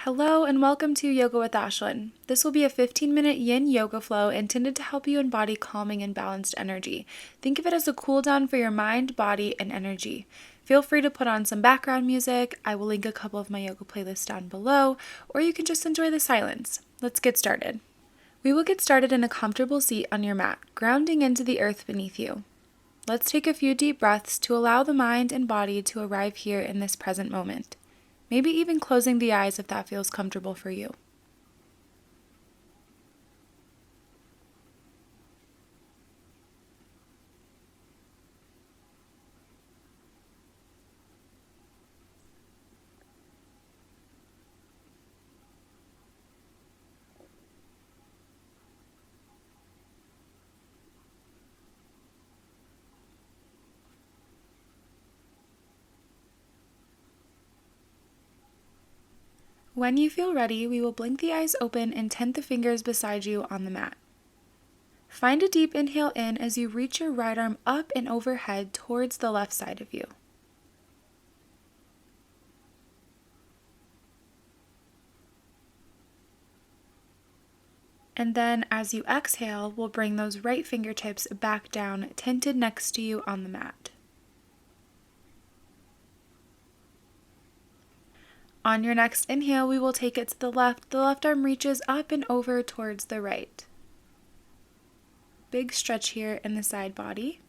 Hello and welcome to Yoga with Ashlyn. This will be a 15-minute Yin Yoga flow intended to help you embody calming and balanced energy. Think of it as a cool down for your mind, body, and energy. Feel free to put on some background music. I will link a couple of my yoga playlists down below, or you can just enjoy the silence. Let's get started. We will get started in a comfortable seat on your mat, grounding into the earth beneath you. Let's take a few deep breaths to allow the mind and body to arrive here in this present moment. Maybe even closing the eyes if that feels comfortable for you. When you feel ready, we will blink the eyes open and tent the fingers beside you on the mat. Find a deep inhale in as you reach your right arm up and overhead towards the left side of you. And then as you exhale, we'll bring those right fingertips back down, tented next to you on the mat. On your next inhale, we will take it to the left. The left arm reaches up and over towards the right. Big stretch here in the side body.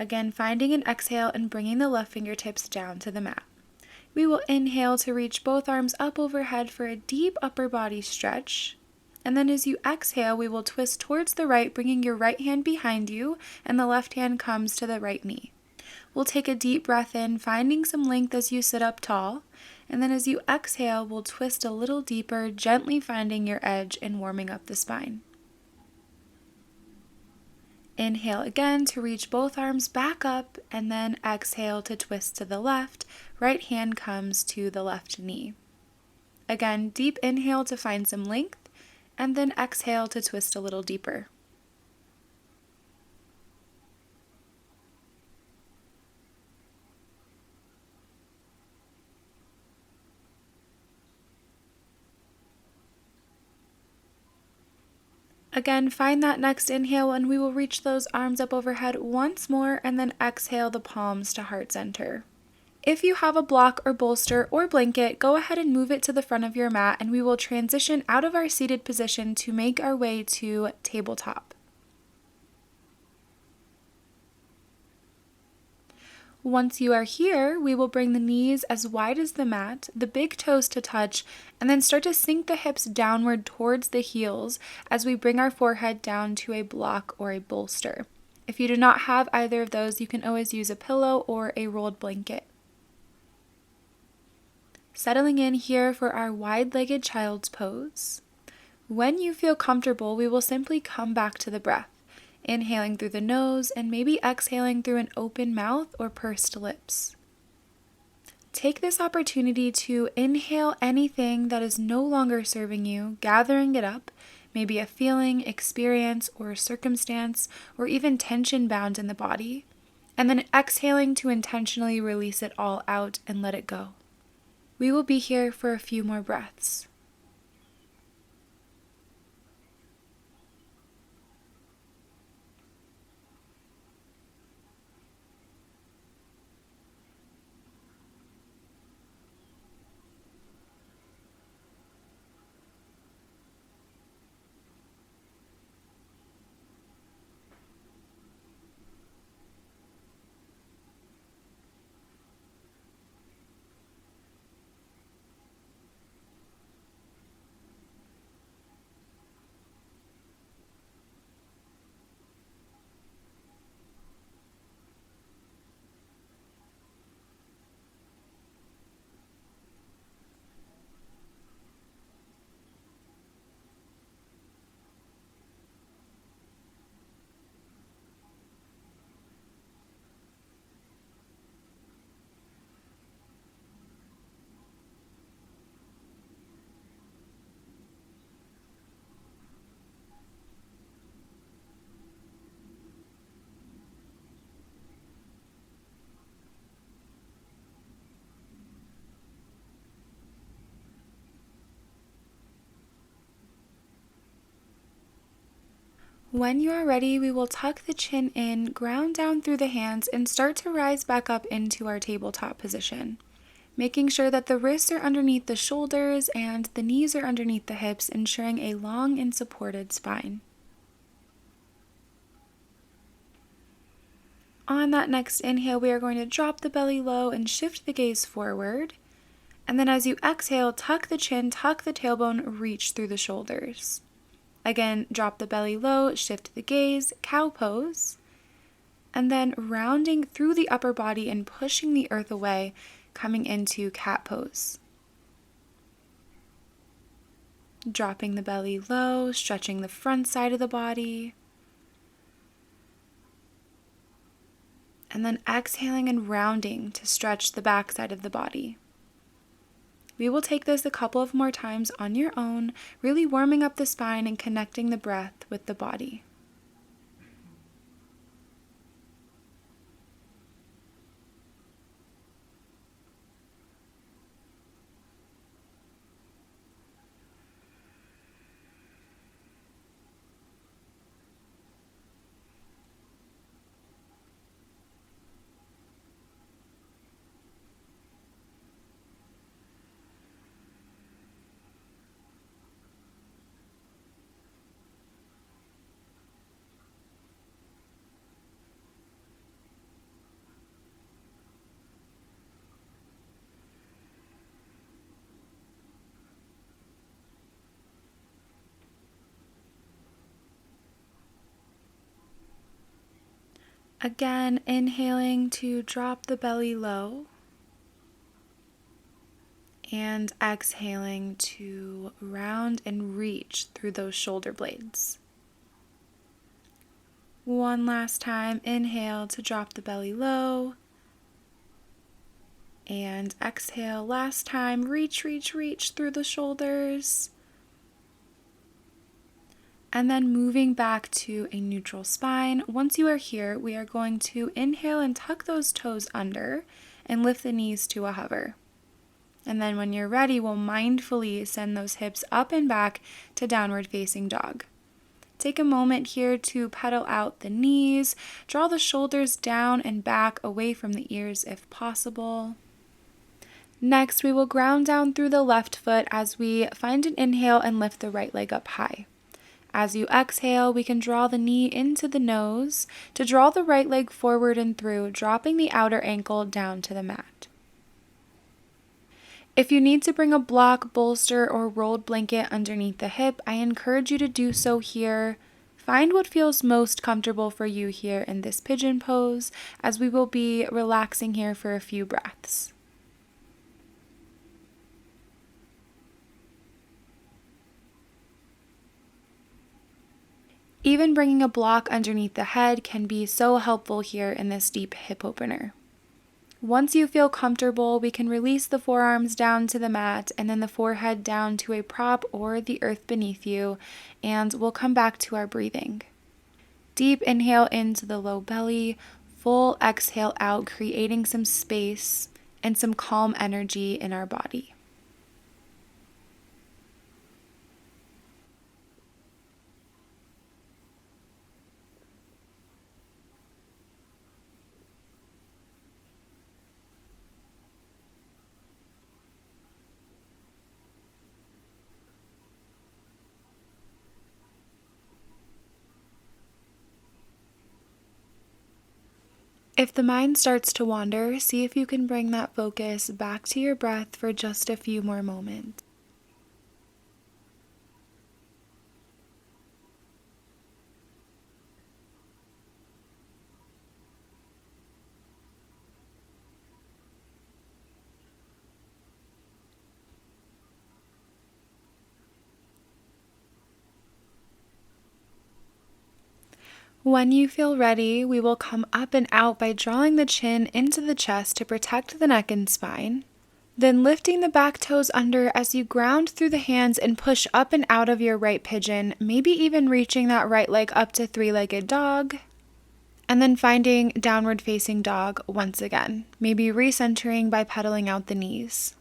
Again, finding an exhale and bringing the left fingertips down to the mat. We will inhale to reach both arms up overhead for a deep upper body stretch. And then as you exhale, we will twist towards the right, bringing your right hand behind you, and the left hand comes to the right knee. We'll take a deep breath in, finding some length as you sit up tall. And then as you exhale, we'll twist a little deeper, gently finding your edge and warming up the spine. Inhale again to reach both arms back up, and then exhale to twist to the left. Right hand comes to the left knee. Again, deep inhale to find some length, and then exhale to twist a little deeper. Again, find that next inhale and we will reach those arms up overhead once more and then exhale the palms to heart center. If you have a block or bolster or blanket, go ahead and move it to the front of your mat and we will transition out of our seated position to make our way to tabletop. Once you are here, we will bring the knees as wide as the mat, the big toes to touch, and then start to sink the hips downward towards the heels as we bring our forehead down to a block or a bolster. If you do not have either of those, you can always use a pillow or a rolled blanket. Settling in here for our wide-legged child's pose. When you feel comfortable, we will simply come back to the breath. Inhaling through the nose and maybe exhaling through an open mouth or pursed lips. Take this opportunity to inhale anything that is no longer serving you, gathering it up, maybe a feeling, experience, or circumstance, or even tension bound in the body, and then exhaling to intentionally release it all out and let it go. We will be here for a few more breaths. When you are ready, we will tuck the chin in, ground down through the hands, and start to rise back up into our tabletop position, making sure that the wrists are underneath the shoulders and the knees are underneath the hips, ensuring a long and supported spine. On that next inhale, we are going to drop the belly low and shift the gaze forward. And then as you exhale, tuck the chin, tuck the tailbone, reach through the shoulders. Again, drop the belly low, shift the gaze, cow pose. And then rounding through the upper body and pushing the earth away, coming into cat pose. Dropping the belly low, stretching the front side of the body. And then exhaling and rounding to stretch the back side of the body. We will take this a couple of more times on your own, really warming up the spine and connecting the breath with the body. Again, inhaling to drop the belly low and exhaling to round and reach through those shoulder blades. One last time, inhale to drop the belly low and exhale. Last time, reach, reach, reach through the shoulders. And then moving back to a neutral spine. Once you are here, we are going to inhale and tuck those toes under and lift the knees to a hover. And then when you're ready, we'll mindfully send those hips up and back to downward facing dog. Take a moment here to pedal out the knees, draw the shoulders down and back away from the ears if possible. Next, we will ground down through the left foot as we find an inhale and lift the right leg up high. As you exhale, we can draw the knee into the nose to draw the right leg forward and through, dropping the outer ankle down to the mat. If you need to bring a block, bolster, or rolled blanket underneath the hip, I encourage you to do so here. Find what feels most comfortable for you here in this pigeon pose, as we will be relaxing here for a few breaths. Even bringing a block underneath the head can be so helpful here in this deep hip opener. Once you feel comfortable, we can release the forearms down to the mat and then the forehead down to a prop or the earth beneath you, and we'll come back to our breathing. Deep inhale into the low belly, full exhale out, creating some space and some calm energy in our body. If the mind starts to wander, see if you can bring that focus back to your breath for just a few more moments. When you feel ready, we will come up and out by drawing the chin into the chest to protect the neck and spine. Then lifting the back toes under as you ground through the hands and push up and out of your right pigeon, maybe even reaching that right leg up to three-legged dog. And then finding downward facing dog once again, maybe recentering by pedaling out the knees.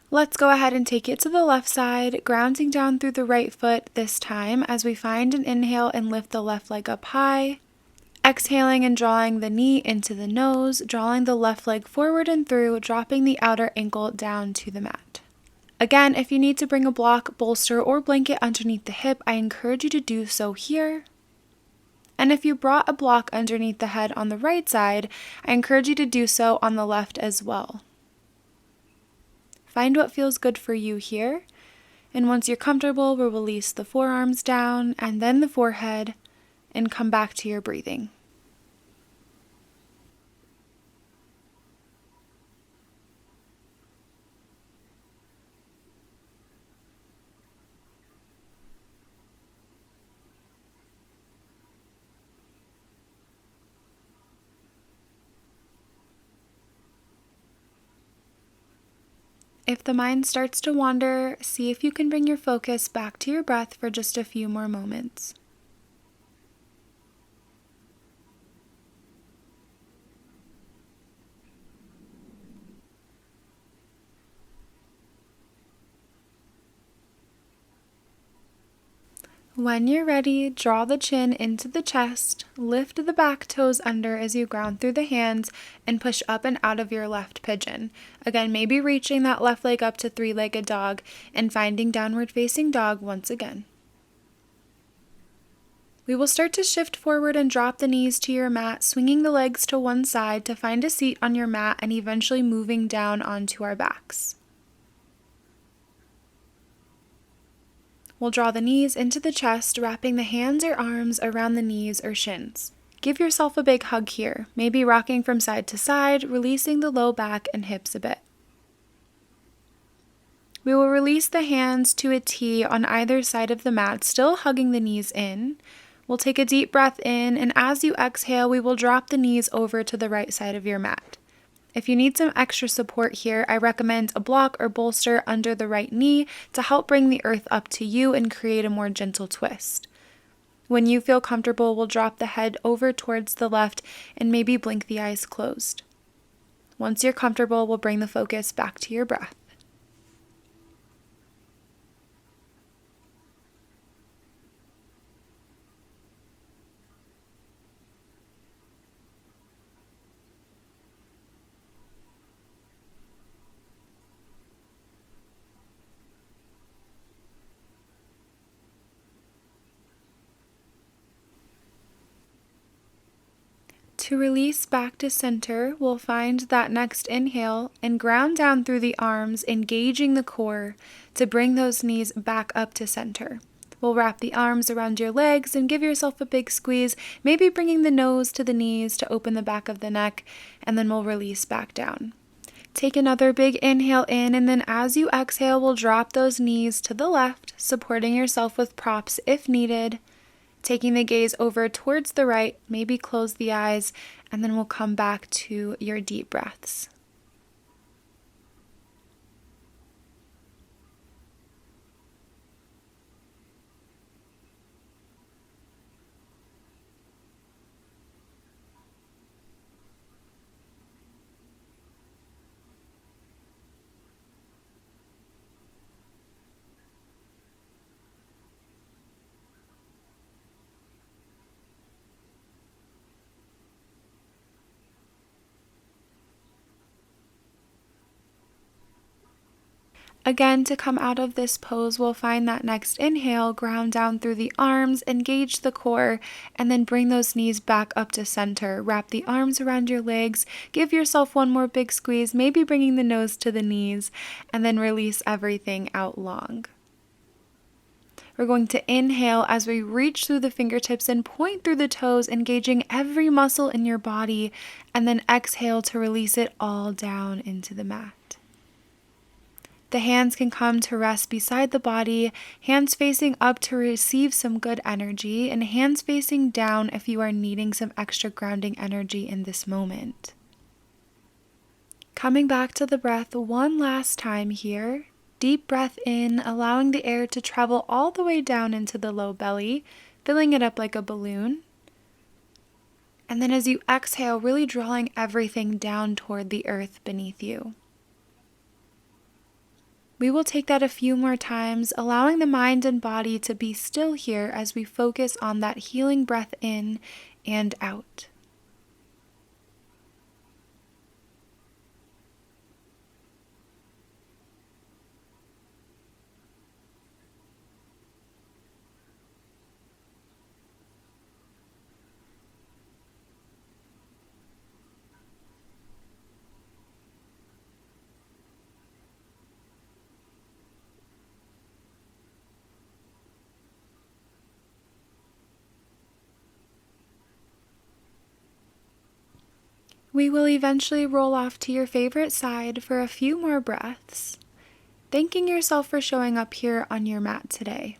Let's go ahead and take it to the left side, grounding down through the right foot this time as we find an inhale and lift the left leg up high. Exhaling and drawing the knee into the nose, drawing the left leg forward and through, dropping the outer ankle down to the mat. Again, if you need to bring a block, bolster, or blanket underneath the hip, I encourage you to do so here. And if you brought a block underneath the head on the right side, I encourage you to do so on the left as well. Find what feels good for you here, and once you're comfortable, we'll release the forearms down and then the forehead and come back to your breathing. If the mind starts to wander, see if you can bring your focus back to your breath for just a few more moments. When you're ready, draw the chin into the chest, lift the back toes under as you ground through the hands, and push up and out of your left pigeon. Again, maybe reaching that left leg up to three-legged dog and finding downward facing dog once again. We will start to shift forward and drop the knees to your mat, swinging the legs to one side to find a seat on your mat and eventually moving down onto our backs. We'll draw the knees into the chest, wrapping the hands or arms around the knees or shins. Give yourself a big hug here, maybe rocking from side to side, releasing the low back and hips a bit. We will release the hands to a T on either side of the mat, still hugging the knees in. We'll take a deep breath in, and as you exhale, we will drop the knees over to the right side of your mat. If you need some extra support here, I recommend a block or bolster under the right knee to help bring the earth up to you and create a more gentle twist. When you feel comfortable, we'll drop the head over towards the left and maybe blink the eyes closed. Once you're comfortable, we'll bring the focus back to your breath. To release back to center, we'll find that next inhale and ground down through the arms, engaging the core to bring those knees back up to center. We'll wrap the arms around your legs and give yourself a big squeeze, maybe bringing the nose to the knees to open the back of the neck, and then we'll release back down. Take another big inhale in, and then as you exhale, we'll drop those knees to the left, supporting yourself with props if needed. Taking the gaze over towards the right, maybe close the eyes, and then we'll come back to your deep breaths. Again, to come out of this pose, we'll find that next inhale, ground down through the arms, engage the core, and then bring those knees back up to center. Wrap the arms around your legs, give yourself one more big squeeze, maybe bringing the nose to the knees, and then release everything out long. We're going to inhale as we reach through the fingertips and point through the toes, engaging every muscle in your body, and then exhale to release it all down into the mat. The hands can come to rest beside the body, hands facing up to receive some good energy, and hands facing down if you are needing some extra grounding energy in this moment. Coming back to the breath one last time here. Deep breath in, allowing the air to travel all the way down into the low belly, filling it up like a balloon. And then as you exhale, really drawing everything down toward the earth beneath you. We will take that a few more times, allowing the mind and body to be still here as we focus on that healing breath in and out. We will eventually roll off to your favorite side for a few more breaths, thanking yourself for showing up here on your mat today.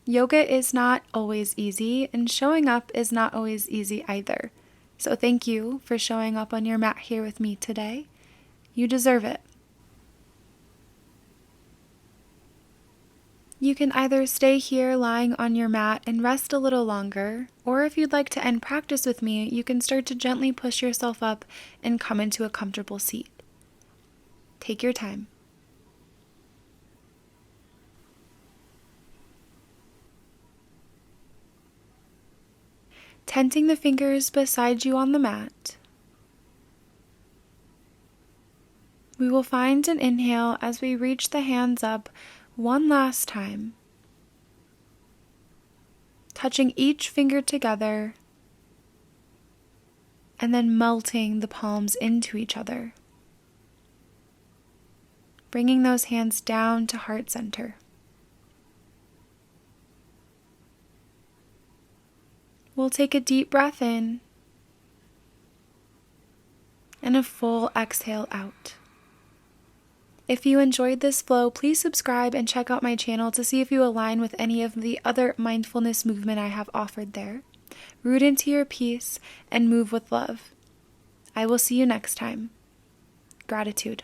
Yoga is not always easy, and showing up is not always easy either. So thank you for showing up on your mat here with me today. You deserve it. You can either stay here lying on your mat and rest a little longer, or if you'd like to end practice with me, you can start to gently push yourself up and come into a comfortable seat. Take your time. Tenting the fingers beside you on the mat, we will find an inhale as we reach the hands up one last time, touching each finger together and then melting the palms into each other, bringing those hands down to heart center. We'll take a deep breath in and a full exhale out. If you enjoyed this flow, please subscribe and check out my channel to see if you align with any of the other mindfulness movement I have offered there. Root into your peace and move with love. I will see you next time. Gratitude.